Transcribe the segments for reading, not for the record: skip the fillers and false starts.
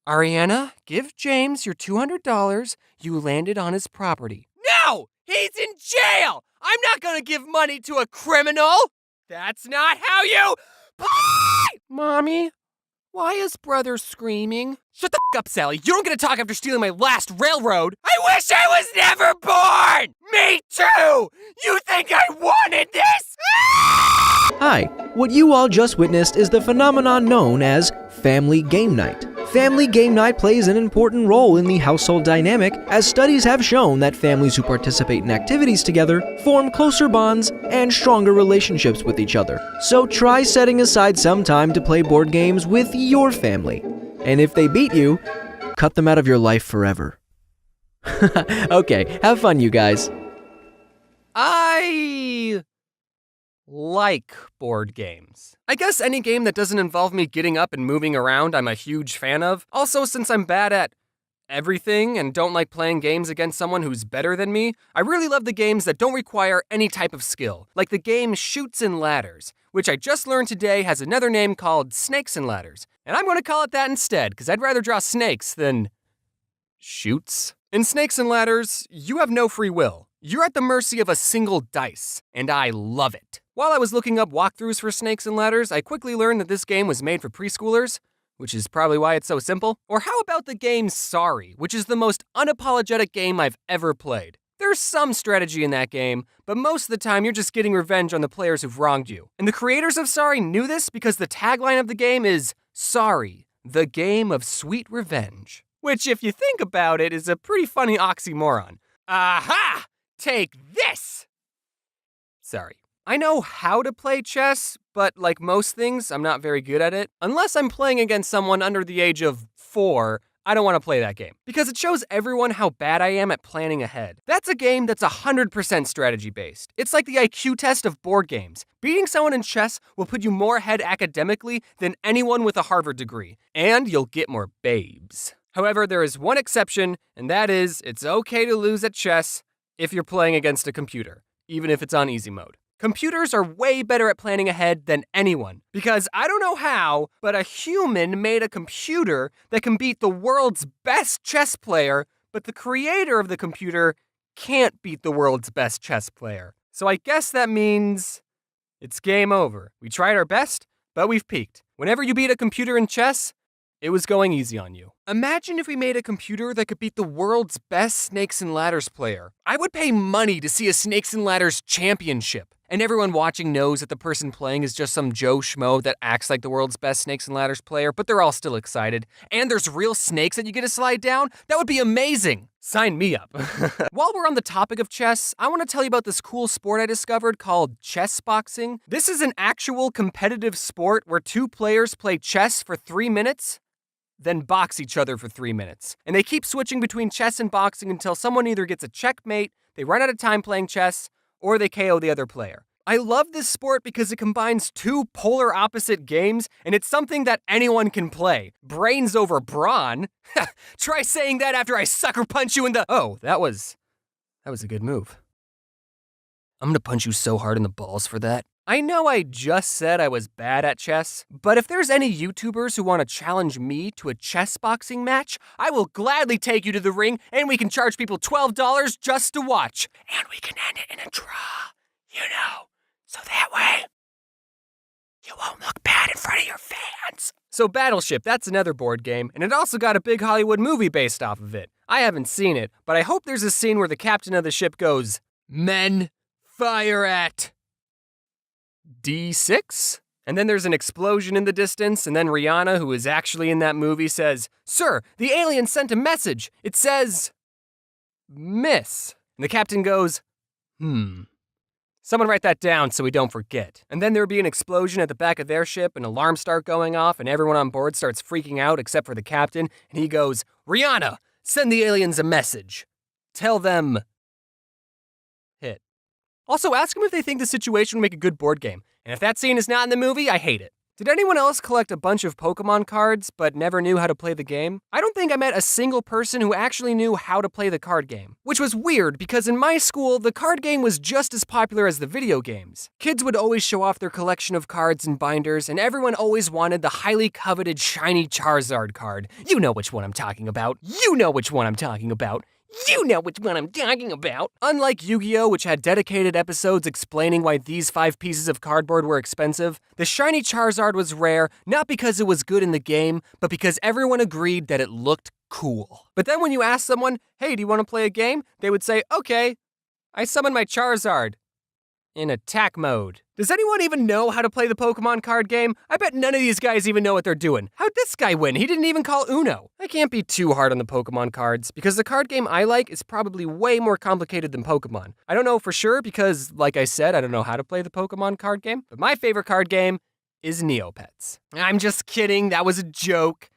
Ariana, give James your $200. You landed on his property. No! He's in jail! I'm not gonna give money to a criminal! That's not how you play! Mommy, why is brother screaming? Shut the up, Sally. You don't get to talk after stealing my last railroad. I wish I was never born! Me too! You think I wanted this? Hi, what you all just witnessed is the phenomenon known as family game night. Family game night plays an important role in the household dynamic, as studies have shown that families who participate in activities together form closer bonds and stronger relationships with each other. So try setting aside some time to play board games with your family. And if they beat you, cut them out of your life forever. Okay, have fun, you guys. I like board games. I guess any game that doesn't involve me getting up and moving around I'm a huge fan of. Also, since I'm bad at everything and don't like playing games against someone who's better than me, I really love the games that don't require any type of skill, like the game Chutes and Ladders, which I just learned today has another name called Snakes and Ladders. And I'm going to call it that instead, because I'd rather draw snakes than chutes. In Snakes and Ladders, you have no free will. You're at the mercy of a single dice, and I love it. While I was looking up walkthroughs for Snakes and Ladders, I quickly learned that this game was made for preschoolers, which is probably why it's so simple. Or how about the game Sorry, which is the most unapologetic game I've ever played. There's some strategy in that game, but most of the time you're just getting revenge on the players who've wronged you. And the creators of Sorry knew this because the tagline of the game is, Sorry, the game of sweet revenge. Which, if you think about it, is a pretty funny oxymoron. Aha! Take this! Sorry. I know how to play chess, but like most things, I'm not very good at it. Unless I'm playing against someone under the age of 4, I don't want to play that game. Because it shows everyone how bad I am at planning ahead. That's a game that's 100% strategy-based. It's like the IQ test of board games. Beating someone in chess will put you more ahead academically than anyone with a Harvard degree. And you'll get more babes. However, there is one exception, and that is, it's okay to lose at chess if you're playing against a computer, even if it's on easy mode. Computers are way better at planning ahead than anyone, because I don't know how, but a human made a computer that can beat the world's best chess player, but the creator of the computer can't beat the world's best chess player. So I guess that means it's game over. We tried our best, but we've peaked. Whenever you beat a computer in chess, it was going easy on you. Imagine if we made a computer that could beat the world's best Snakes and Ladders player. I would pay money to see a Snakes and Ladders championship. And everyone watching knows that the person playing is just some Joe Schmo that acts like the world's best Snakes and Ladders player, but they're all still excited. And there's real snakes that you get to slide down? That would be amazing! Sign me up. While we're on the topic of chess, I want to tell you about this cool sport I discovered called chess boxing. This is an actual competitive sport where 2 players play chess for 3 minutes, then box each other for 3 minutes. And they keep switching between chess and boxing until someone either gets a checkmate, they run out of time playing chess, or they KO the other player. I love this sport because it combines 2 polar opposite games, and it's something that anyone can play. Brains over brawn? Try saying that after I sucker punch you in the— Oh, that was a good move. I'm gonna punch you so hard in the balls for that. I know I just said I was bad at chess, but if there's any YouTubers who want to challenge me to a chess boxing match, I will gladly take you to the ring, and we can charge people $12 just to watch. And we can end it in a draw, so that way you won't look bad in front of your fans. So Battleship, that's another board game, and it also got a big Hollywood movie based off of it. I haven't seen it, but I hope there's a scene where the captain of the ship goes, "Men, fire at D6? And then there's an explosion in the distance, and then Rihanna, who is actually in that movie, says, "Sir, the alien sent a message. It says, miss." And the captain goes, Someone write that down so we don't forget. And then there'd be an explosion at the back of their ship, and alarms start going off, and everyone on board starts freaking out except for the captain, and he goes, "Rihanna, send the aliens a message. Tell them, hit." Also, ask them if they think the situation would make a good board game. And if that scene is not in the movie, I hate it. Did anyone else collect a bunch of Pokemon cards but never knew how to play the game? I don't think I met a single person who actually knew how to play the card game, which was weird because in my school, the card game was just as popular as the video games. Kids would always show off their collection of cards and binders, and everyone always wanted the highly coveted shiny Charizard card. You know which one I'm talking about. You know which one I'm talking about. You know which one I'm talking about. Unlike Yu-Gi-Oh!, which had dedicated episodes explaining why these 5 pieces of cardboard were expensive, the shiny Charizard was rare not because it was good in the game, but because everyone agreed that it looked cool. But then when you ask someone, hey, do you want to play a game? They would say, okay, I summon my Charizard. In attack mode. Does anyone even know how to play the Pokemon card game? I bet none of these guys even know what they're doing. How'd this guy win? He didn't even call Uno. I can't be too hard on the Pokemon cards, because the card game I like is probably way more complicated than Pokemon. I don't know for sure because, like I said, I don't know how to play the Pokemon card game, but my favorite card game is Neopets. I'm just kidding, that was a joke.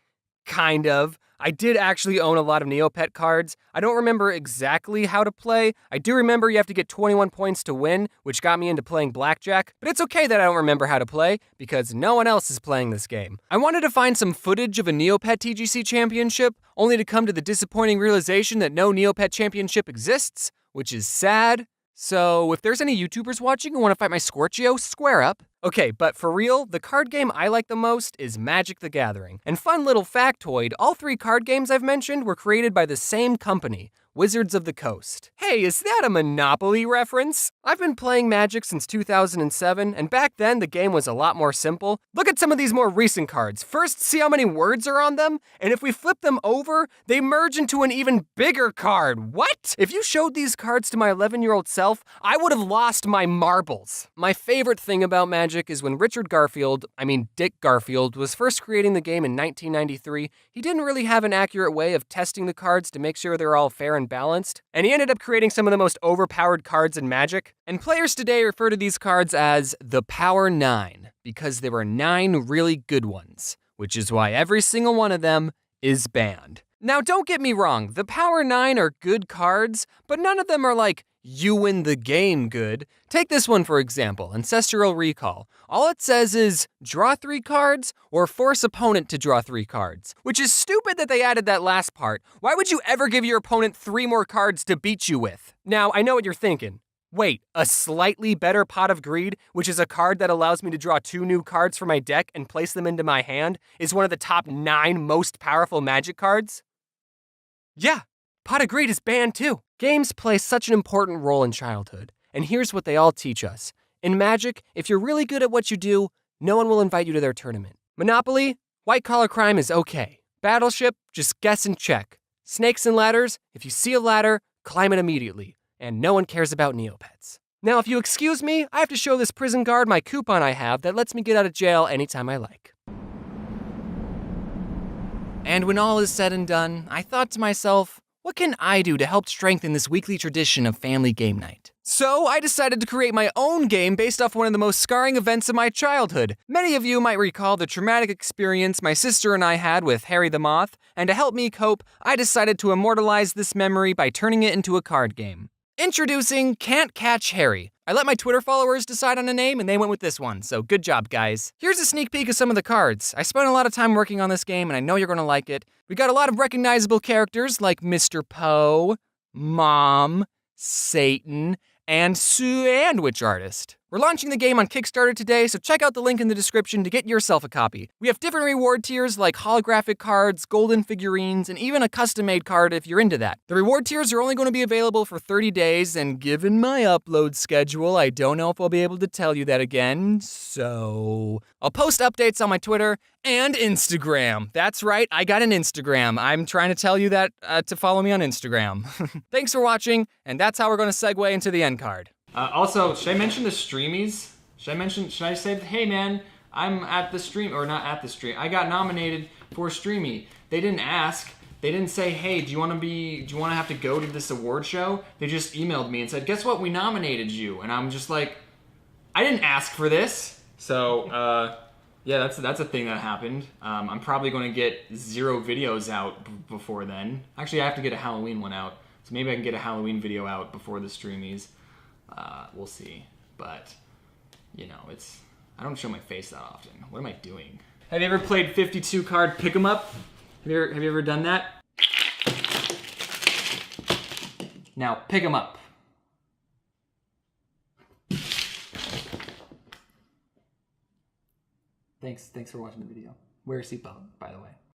Kind of. I did actually own a lot of Neopet cards. I don't remember exactly how to play. I do remember you have to get 21 points to win, which got me into playing blackjack. But it's okay that I don't remember how to play, because no one else is playing this game. I wanted to find some footage of a Neopet TGC championship, only to come to the disappointing realization that no Neopet championship exists, which is sad. So if there's any YouTubers watching who want to fight my Scorchio, square up. Okay, but for real, the card game I like the most is Magic the Gathering. And fun little factoid, all 3 card games I've mentioned were created by the same company, Wizards of the Coast. Hey, is that a Monopoly reference? I've been playing Magic since 2007, and back then the game was a lot more simple. Look at some of these more recent cards. First, see how many words are on them? And if we flip them over, they merge into an even bigger card. What? If you showed these cards to my 11-year-old self, I would have lost my marbles. My favorite thing about Magic is when Dick Garfield, was first creating the game in 1993, he didn't really have an accurate way of testing the cards to make sure they're all fair and balanced, and he ended up creating some of the most overpowered cards in Magic. And players today refer to these cards as the Power 9, because there were 9 really good ones, which is why every single one of them is banned. Now don't get me wrong, the Power 9 are good cards, but none of them are like, you win the game good. Take this one for example, Ancestral Recall. All it says is, draw 3 cards, or force opponent to draw 3 cards. Which is stupid that they added that last part. Why would you ever give your opponent 3 more cards to beat you with? Now, I know what you're thinking. Wait, a slightly better Pot of Greed, which is a card that allows me to draw 2 new cards from my deck and place them into my hand, is one of the top 9 most powerful Magic cards? Yeah, Pot of Greed is banned too. Games play such an important role in childhood, and here's what they all teach us. In Magic, if you're really good at what you do, no one will invite you to their tournament. Monopoly, white-collar crime is okay. Battleship, just guess and check. Snakes and ladders, if you see a ladder, climb it immediately. And no one cares about Neopets. Now, if you excuse me, I have to show this prison guard my coupon I have that lets me get out of jail anytime I like. And when all is said and done, I thought to myself, what can I do to help strengthen this weekly tradition of family game night? So I decided to create my own game based off one of the most scarring events of my childhood. Many of you might recall the traumatic experience my sister and I had with Harry the Moth, and to help me cope, I decided to immortalize this memory by turning it into a card game. Introducing Can't Catch Harry. I let my Twitter followers decide on a name and they went with this one, so good job, guys. Here's a sneak peek of some of the cards. I spent a lot of time working on this game and I know you're gonna like it. We got a lot of recognizable characters like Mr. Poe, Mom, Satan, and Sandwich Artist. We're launching the game on Kickstarter today, so check out the link in the description to get yourself a copy. We have different reward tiers like holographic cards, golden figurines, and even a custom-made card if you're into that. The reward tiers are only going to be available for 30 days, and given my upload schedule, I don't know if I'll be able to tell you that again, so I'll post updates on my Twitter and Instagram. That's right, I got an Instagram. I'm trying to tell you that to follow me on Instagram. Thanks for watching, and that's how we're going to segue into the end card. Also, should I mention the streamies? Should I say, hey man, I'm at the stream, or not at the stream, I got nominated for Streamy. They didn't ask, they didn't say, hey, do you want to have to go to this award show? They just emailed me and said, guess what, we nominated you. And I'm just like, I didn't ask for this. So, yeah, that's a thing that happened. I'm probably going to get 0 videos out before then. Actually, I have to get a Halloween one out. So maybe I can get a Halloween video out before the streamies. We'll see, but you know, I don't show my face that often. What am I doing? Have you ever played 52 card pick 'em up? Have you ever done that? Now pick 'em up. Thanks for watching the video. Wear a seatbelt, by the way.